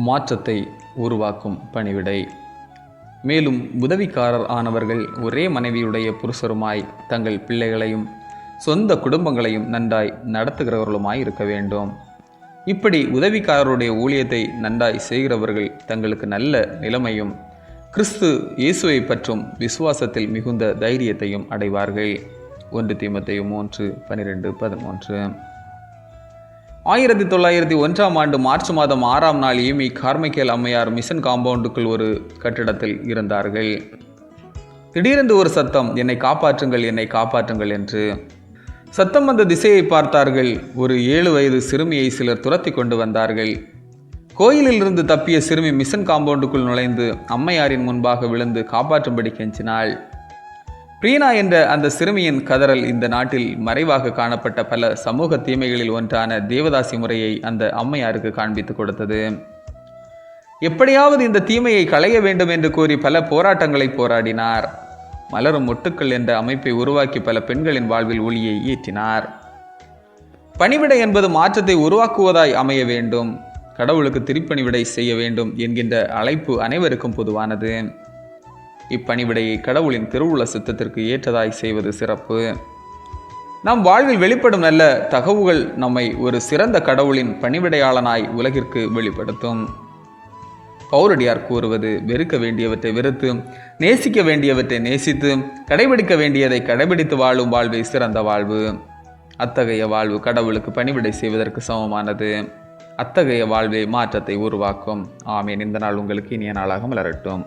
மாற்றத்தை உருவாக்கும் பணிவிடை. மேலும் உதவிக்காரர் ஆனவர்கள் ஒரே மனைவியுடைய புருஷருமாய் தங்கள் பிள்ளைகளையும் சொந்த குடும்பங்களையும் நன்றாய் நடத்துகிறவர்களுமாய் இருக்க வேண்டும். இப்படி உதவிக்காரருடைய ஊழியத்தை நன்றாய் செய்கிறவர்கள் தங்களுக்கு நல்ல நிலைமையும் கிறிஸ்து இயேசுவை பற்றும் விசுவாசத்தில் மிகுந்த தைரியத்தையும் அடைவார்கள். 1 தீமோத்தேயு 3:12-13. 1901ஆம் ஆண்டு மார்ச் மாதம் 6ஆம் நாள் ஈமி கார்மைக்கேல் அம்மையார் மிஷன் காம்பவுண்டுக்குள் ஒரு கட்டிடத்தில் இருந்தார்கள். திடீரென்று ஒரு சத்தம், என்னை காப்பாற்றுங்கள், என்னை காப்பாற்றுங்கள் என்று. சத்தம் வந்த திசையை பார்த்தார்கள். ஒரு 7 வயது சிறுமியை சிலர் துரத்தி கொண்டு வந்தார்கள். கோயிலில் இருந்து தப்பிய சிறுமி மிஷன் காம்பவுண்டுக்குள் நுழைந்து அம்மையாரின் முன்பாக விழுந்து காப்பாற்றும்படி கெஞ்சினாள். பிரீனா என்ற அந்த சிறுமியின் கதறல் இந்த நாட்டில் மறைவாக காணப்பட்ட பல சமூக தீமைகளில் ஒன்றான தேவதாசி முறையை அந்த அம்மையாருக்கு காண்பித்து கொடுத்தது. எப்படியாவது இந்த தீமையை களைய வேண்டும் என்று கூறி பல போராட்டங்களை போராடினார். மலரும் மொட்டுக்கள் என்ற அமைப்பை உருவாக்கி பல பெண்களின் வாழ்வில் ஒளியை ஏற்றினார். பணிவிடை என்பது மாற்றத்தை உருவாக்குவதாய் அமைய வேண்டும். கடவுளுக்கு திருப்பணிவிடை செய்ய வேண்டும் என்கின்ற அழைப்பு அனைவருக்கும் பொதுவானது. இப்பணிவிடையை கடவுளின் திருவுள சித்தத்திற்கு ஏற்றதாய் செய்வது சிறப்பு. நம் வாழ்வில் வெளிப்படும் நல்ல தகவுகள் நம்மை ஒரு சிறந்த கடவுளின் பணிவிடையாளனாய் உலகிற்கு வெளிப்படுத்தும். பவுலடியார் கூறுவது, வெறுக்க வேண்டியவற்றை வெறுத்து, நேசிக்க வேண்டியவற்றை நேசித்து, கடைபிடிக்க வேண்டியதை கடைபிடித்து வாழும் வாழ்வே சிறந்த வாழ்வு. அத்தகைய வாழ்வு கடவுளுக்கு பணிவிடை செய்வதற்கு சமமானது. அத்தகைய வாழ்வே மாற்றத்தை உருவாக்கும். ஆமேன். இந்த நாள் உங்களுக்கு இனிய நாளாக மலரட்டும்.